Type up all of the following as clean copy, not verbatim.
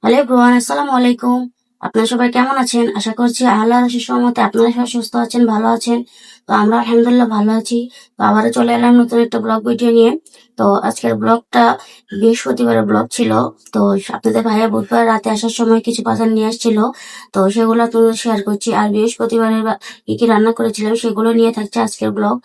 Hello everyone, আসসালামু আলাইকুম। আপনারা সবাই কেমন আছেন? আশা করছি আল্লাহর অশেষ রহমতে আপনারা সবাই সুস্থ আছেন, ভালো আছেন। তো আমরা আলহামদুলিল্লাহ ভালো আছি। তো আবারও চলে এলাম নতুন একটা ব্লগ ভিডিও নিয়ে। তো আজকের ব্লগটা বৃহস্পতিবারের ব্লগ ছিল। তো আপনাদের ভাইয়া বুধবার রাতে আসার সময় কিছু পার্সেল নিয়ে আসছিল। তো সেগুলো আপনাদের শেয়ার করছি। আর বৃহস্পতিবারের কি কি রান্না করেছিলাম সেগুলো নিয়ে থাকছে আজকের ব্লগ।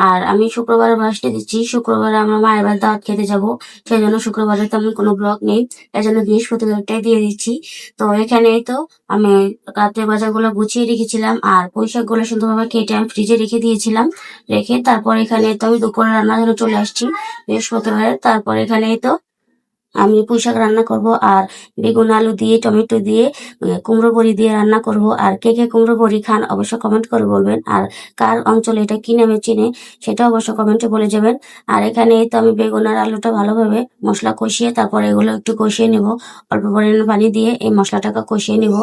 আর আমি শুক্রবারে বাসতে দিচ্ছি, শুক্রবারে আমরা মায়ের বাড়ি দাওয়াত খেতে যাব। সেই জন্য শুক্রবারে তেমন কোনো ব্লগ নেই, এই জন্য বৃহস্পতিবারটাই দিয়ে দিচ্ছি। তো এখানে তো আমি রাতে বাজারগুলো গুছিয়ে রেখেছিলাম, আর পুঁই শাকগুলো সুন্দরভাবে কেটে আমি ফ্রিজে রেখে দিয়েছিলাম। রেখে তারপর এখানে তো আমি দুপুরে রান্নার জন্য চলে আসছি বৃহস্পতিবারে। তারপর এখানে তো আমি পুঁই শাক রান্না করব, আর বেগুন আলু দিয়ে টমেটো দিয়ে কুমড়ো বড়ি দিয়ে রান্না করব। আর কে কে কুমড়ো বড়ি খান অবশ্য কমেন্ট করে বলবেন, আর কার অঞ্চলে এটা কি নামে চিনে সেটা অবশ্য কমেন্টে বলে যাবেন। আর এখানে এই তো আমি বেগুন আর আলুটা ভালোভাবে মশলা কষিয়ে তারপর এগুলো একটু কষিয়ে নেব, অল্প পরিমাণে পানি দিয়ে এই মশলাটাকে কষিয়ে নেব।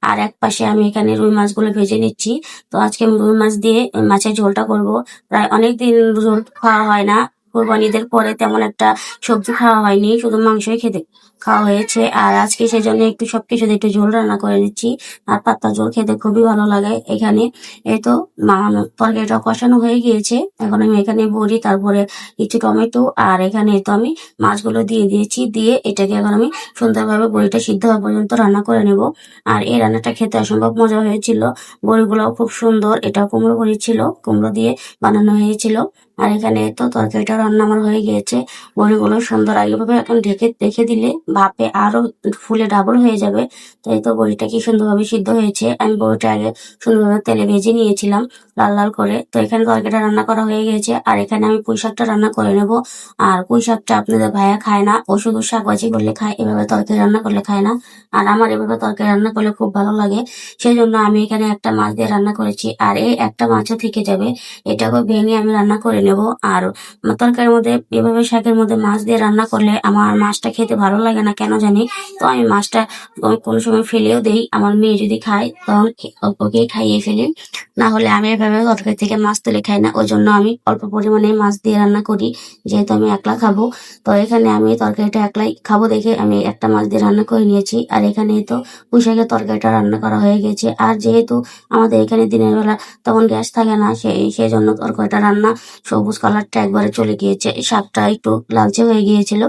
আর এক পাশে আমি এখানে রুই মাছগুলো ভেজে নিচ্ছি। তো আজকে আমি রুই মাছ দিয়ে মাছের ঝোলটা করব। প্রায় অনেকদিন ঝোল খাওয়া হয় না, কোরবানিদের পরে তেমন একটা সবজি খাওয়া হয়নি, শুধু মাংসই খেতে খাওয়া হয়েছে। আর আজকে সেজন্য একটু সবকিছু দিয়ে একটু ঝোল রান্না করে নিচ্ছি। আর পাতলা ঝোল খেতে খুবই ভালো লাগে। এখানে এই তো তরকারিটা কষানো হয়ে গিয়েছে। এখন আমি এখানে বড়ি, তারপরে কিছু টমেটো, আর এখানে তো আমি মাছগুলো দিয়ে দিয়েছি। দিয়ে এটাকে এখন আমি সুন্দরভাবে বড়িটা সিদ্ধ হওয়া পর্যন্ত রান্না করে নেব। আর এই রান্নাটা খেতে অসম্ভব মজা হয়েছিল। বড়িগুলোও খুব সুন্দর, এটা কুমড়ো বড়ি ছিল, কুমড়ো দিয়ে বানানো হয়েছিল। আর এখানে তো তরকারিটা রান্না আমার হয়ে গিয়েছে। বড়িগুলো সুন্দর আগেভাবে এখন ঢেকে রেখে দিলে ভাপে আরো ফুলে ডাবল হয়ে যাবে। তো এই তো বড়িটা কি সুন্দরভাবে সিদ্ধ হয়েছে। আমি বড়িটা আগে সুন্দরভাবে তেলে ভেজে নিয়েছিলাম লাল লাল করে। তো এখানে তরকারিটা রান্না করা হয়ে গেছে। আর এখানে আমি পুঁই শাকটা রান্না করে নেব। আর পুঁই শাকটা আপনাদের ভাইয়া খায় না, ও শুধু শাক ভাজি করলে খায়, এভাবে তরকারি রান্না করলে খায় না। আর আমার এভাবে তরকারি রান্না করলে খুব ভালো লাগে। সেই জন্য আমি এখানে একটা মাছ দিয়ে রান্না করেছি, আর এই একটা মাছও থেকে যাবে, এটাকে ভেঙে আমি রান্না করে নেব। আর তরকারির মধ্যে এভাবে শাকের মধ্যে মাছ দিয়ে রান্না করলে আমার মাছটা খেতে ভালো লাগে না কেন জানি। তো আমি মাছটা কোনো সময় ফেলেও দেই, আমার মেয়ে যদি খায় তখন ওকে খাইয়ে ফেলি। না হলে আমি এভাবে তরকারি থেকে মাছ তুলে খাই না, ওই জন্য আমি অল্প পরিমাণে মাছ দিয়ে রান্না করি, যেহেতু আমি একলা খাবো। তো এখানে আমি তরকারিটা একলাই খাবো দেখে আমি একটা মাছ দিয়ে রান্না করে নিয়েছি। আর এখানে তো পুঁই শাকের তরকারিটা রান্না করা হয়ে গেছে। আর যেহেতু আমাদের এখানে দিনের বেলা তখন গ্যাস থাকে না, সেই জন্য তরকারিটা রান্না সবুজ কালারটা একবারে চলে গিয়েছে, শাকটা একটু লালচে হয়ে গিয়েছিল।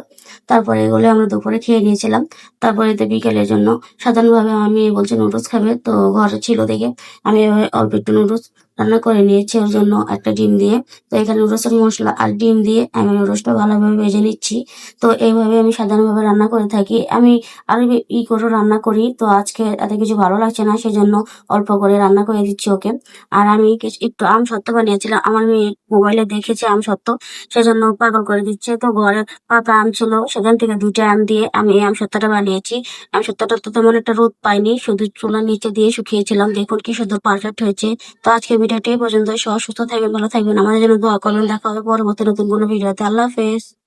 তারপরে এগুলো আমরা দুপুরে খেয়ে নিয়েছিলাম। তারপরে তো বিকেলের জন্য সাধারণভাবে আমার মেয়ে বলছে নুডলস খাবে, তো ঘরে ছিল দেখে আমি এভাবে অল্প একটু নুডলস রান্না করে নিয়েছি ওর জন্য, একটা ডিম দিয়ে। তো এখানে নুডলসের মশলা আর ডিম দিয়ে আমি নুডলসটা ভালোভাবে ভেজে নিচ্ছি। তো এইভাবে আমি সাধারণভাবে রান্না করে থাকি। আমি আরো করে রান্না করি, তো আজকে এত কিছু ভালো লাগছে না, সেজন্য অল্প করে রান্না করে দিচ্ছি ওকে। আর আমি একটু আম সত্ত্ব বানিয়েছিলাম, আমার মেয়ে মোবাইলে দেখেছে আম সত্ত্ব, সেজন্য পাগল করে দিচ্ছে। তো ঘরে পাকা আম ছিল, সেখান থেকে দুইটা আম দিয়ে আমি এই আম সত্ত্বটা বানিয়েছি। আম সত্ত্বটা তো তেমন একটা রোদ পাইনি, শুধু চুলার নিচে দিয়ে শুকিয়েছিলাম। দেখুন কি সুন্দর পারফেক্ট হয়েছে। তো আজকে ভিডিওটি এই পর্যন্ত। সবাই সুস্থ থাকবেন, ভালো থাকবেন, আমাদের জন্য দোয়া করবেন। দেখা হবে পরবর্তী নতুন কোনো ভিডিওতে। আল্লাহ হাফেজ।